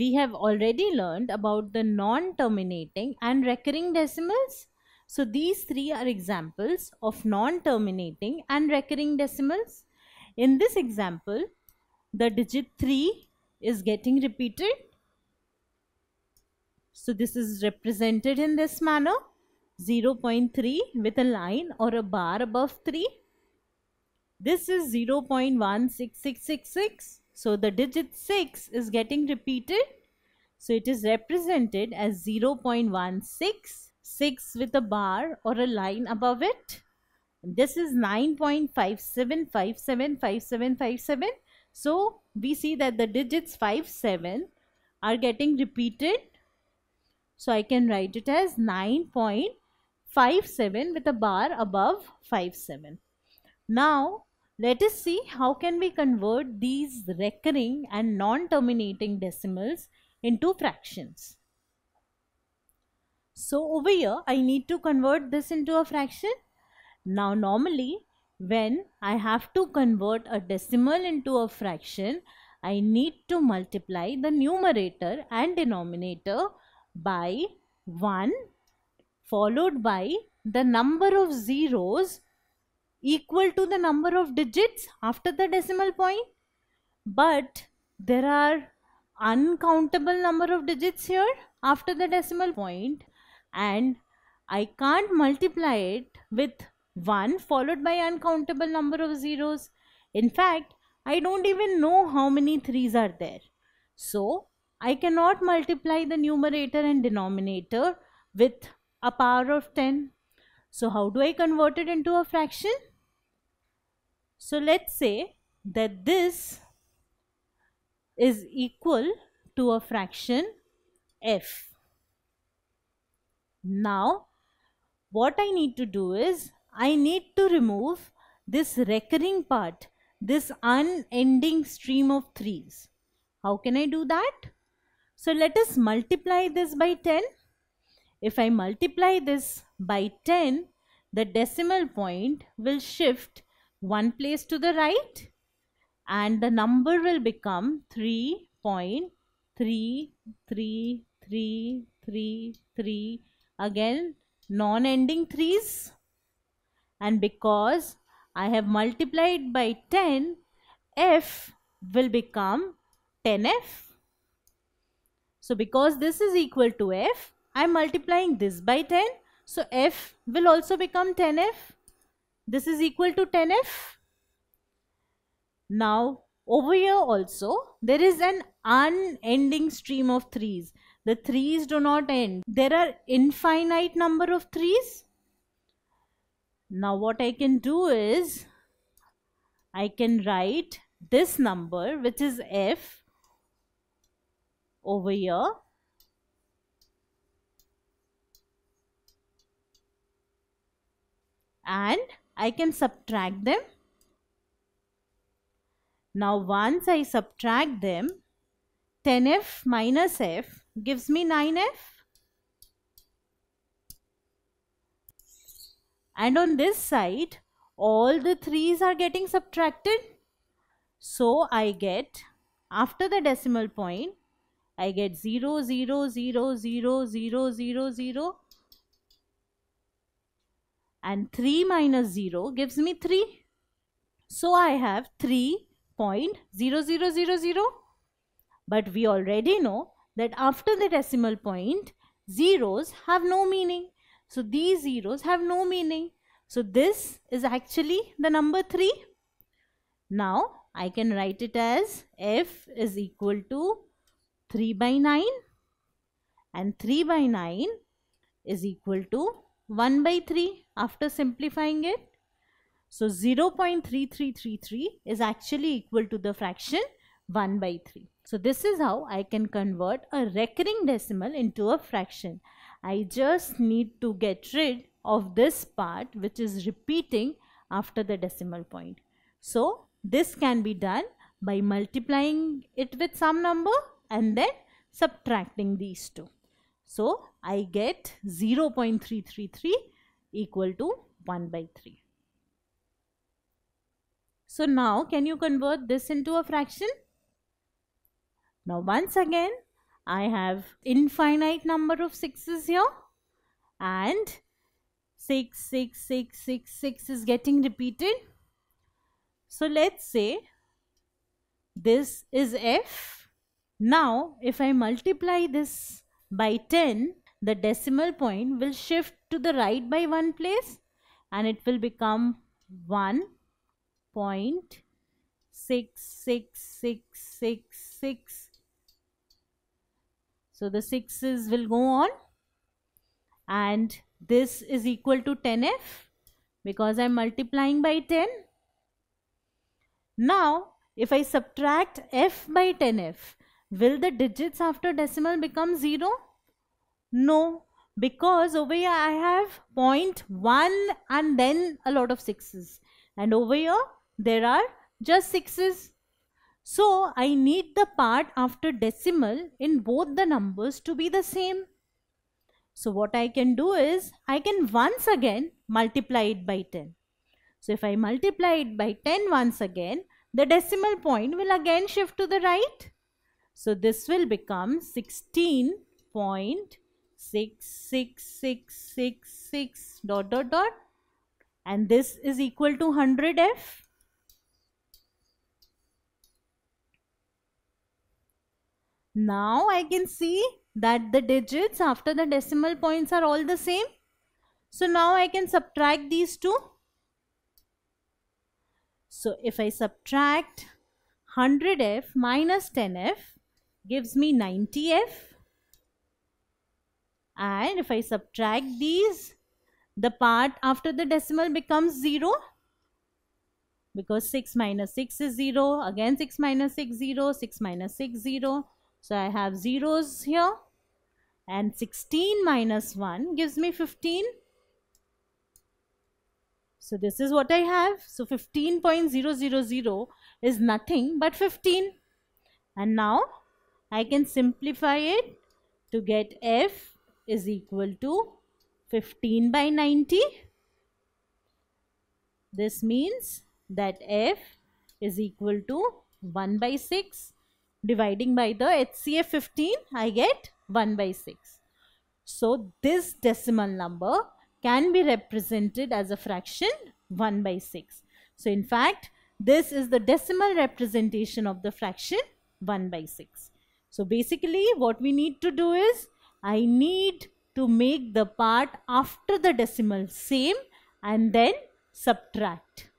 we have already learned about the non-terminating and recurring decimals. So these three are examples of non-terminating and recurring decimals. In this example, the digit 3 is getting repeated. So this is represented in this manner, 0.3 with a line or a bar above 3. This is 0.16666. So the digit 6 is getting repeated. So it is represented as 0.16, 6 with a bar or a line above it. This is 9.57575757. So we see that the digits 5, 7 are getting repeated. So I can write it as 9.57 with a bar above 57. Now let us see how can we convert these recurring and non-terminating decimals into fractions. So over here I need to convert this into a fraction. Now normally when I have to convert a decimal into a fraction, I need to multiply the numerator and denominator by 1 followed by the number of zeros equal to the number of digits after the decimal point. But there are uncountable number of digits here after the decimal point, and I can't multiply it with 1 followed by uncountable number of zeros. In fact, I don't even know how many 3's are there. So I cannot multiply the numerator and denominator with a power of 10. So how do I convert it into a fraction? So let's say that this is equal to a fraction f. Now what I need to do is I need to remove this recurring part, this unending stream of 3's. How can I do that? So let us multiply this by 10. If I multiply this by 10, the decimal point will shift one place to the right and the number will become 3.3333. Again, non-ending 3's, and because I have multiplied by 10, f will become 10f. So because this is equal to f, I am multiplying this by 10. So f will also become 10f. This is equal to 10f. Now over here also there is an unending stream of 3's. The 3's do not end. There are infinite number of 3's. Now what I can do is I can write this number, which is f, over here, and I can subtract them. Now once I subtract them, 10f minus f gives me 9f. And on this side, all the 3's are getting subtracted. So I get, after the decimal point, I get 0, 0, 0, 0, 0, 0, 0. And 3 minus 0 gives me 3. So I have 3.0000. But we already know that after the decimal point, zeros have no meaning. So these zeros have no meaning. So this is actually the number 3. Now I can write it as f is equal to 3 by 9, and 3 by 9 is equal to 1 by 3 after simplifying it. So 0.3333 is actually equal to the fraction 1 by 3. So this is how I can convert a recurring decimal into a fraction. I just need to get rid of this part which is repeating after the decimal point. So this can be done by multiplying it with some number and then subtracting these two. So I get 0.333 equal to 1 by 3. So now can you convert this into a fraction? Now once again I have infinite number of 6's here, and 6, 6, 6, 6, 6 is getting repeated. So let's say this is f. Now if I multiply this by 10, the decimal point will shift to the right by one place and it will become 1.6666. So the 6's will go on, and this is equal to 10f because I'm multiplying by 10. Now if I subtract f by 10f, will the digits after decimal become 0? No, because over here I have 0.1 and then a lot of 6's, and over here there are just 6's. So I need the part after decimal in both the numbers to be the same. So what I can do is I can once again multiply it by 10. So if I multiply it by 10 once again, the decimal point will again shift to the right. So this will become 16.66666 ... and this is equal to 100f. Now I can see that the digits after the decimal points are all the same. So now I can subtract these two. So if I subtract 100f minus 10f gives me 90f, and if I subtract these, the part after the decimal becomes 0, because 6 minus 6 is 0, again 6 minus 6 0, 6 minus 6 0. So I have zeros here, and 16 minus 1 gives me 15. So this is what I have. So 15.000 is nothing but 15. And now I can simplify it to get f is equal to 15 by 90. This means that f is equal to 1 by 6. Dividing by the HCF 15, I get 1 by 6. So this decimal number can be represented as a fraction 1 by 6. So in fact, this is the decimal representation of the fraction 1 by 6. So basically what we need to do is, I need to make the part after the decimal same and then subtract.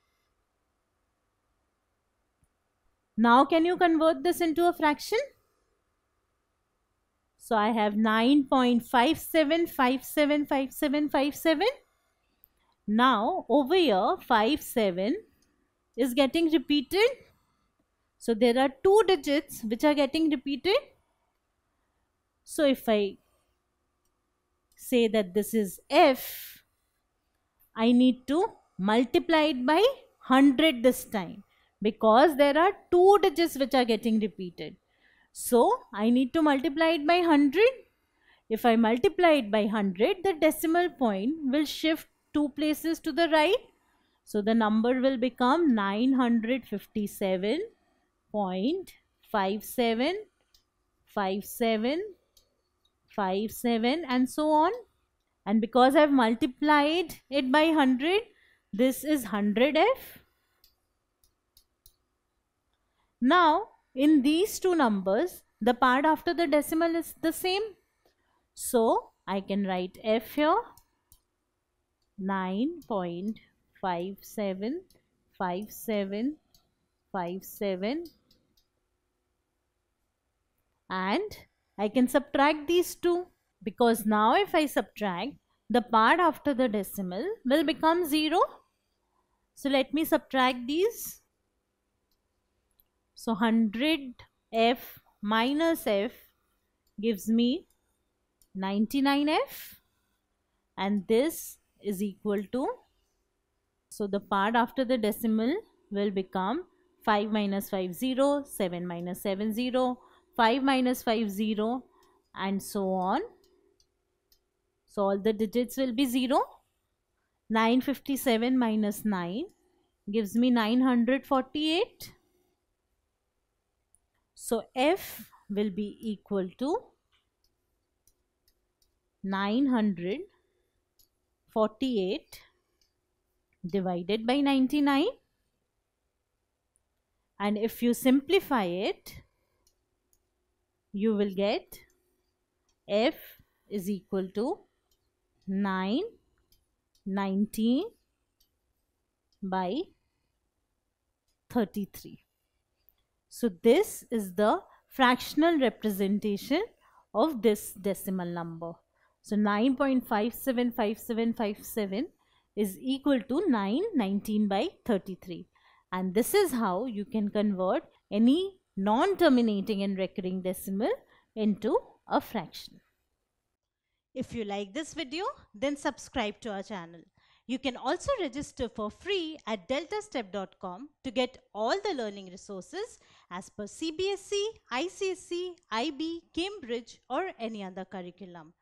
Now can you convert this into a fraction? So I have 9.57575757. Now over here 57 is getting repeated. So there are two digits which are getting repeated. So if I say that this is f, I need to multiply it by 100 this time, because there are two digits which are getting repeated. So I need to multiply it by 100. If I multiply it by 100, the decimal point will shift two places to the right. So the number will become 957.575757 and so on. And because I have multiplied it by 100, this is 100f. Now in these two numbers, the part after the decimal is the same. So I can write f here, 9.575757, and I can subtract these two, because now if I subtract, the part after the decimal will become 0. So let me subtract these. So 100f minus f gives me 99f, and this is equal to, so the part after the decimal will become 5 minus 5 0, 7 minus 7 0, 5 minus 5 0, and so on. So all the digits will be 0. 957 minus 9 gives me 948. So f will be equal to 948 divided by 99, and if you simplify it, you will get f is equal to 9 19 by 33. So this is the fractional representation of this decimal number. So 9.575757 is equal to 919 by 33. And this is how you can convert any non-terminating and recurring decimal into a fraction. If you like this video, then subscribe to our channel. You can also register for free at deltastep.com to get all the learning resources as per CBSE, ICSE, IB, Cambridge or any other curriculum.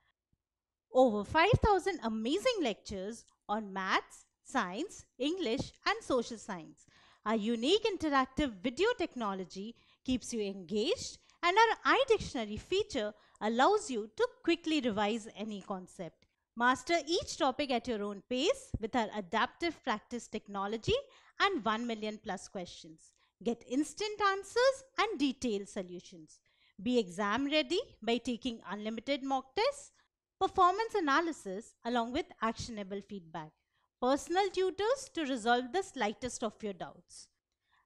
Over 5,000 amazing lectures on maths, science, English and social science. Our unique interactive video technology keeps you engaged, and our iDictionary feature allows you to quickly revise any concept. Master each topic at your own pace with our adaptive practice technology and 1 million plus questions. Get instant answers and detailed solutions. Be exam ready by taking unlimited mock tests, performance analysis along with actionable feedback, personal tutors to resolve the slightest of your doubts.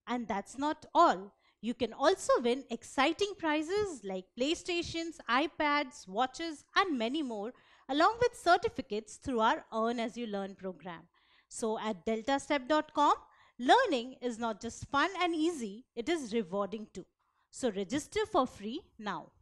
And that's not all. You can also win exciting prizes like PlayStations, iPads, watches, and many more, along with certificates through our Earn As You Learn program. So at deltastep.com, learning is not just fun and easy, it is rewarding too. So register for free now.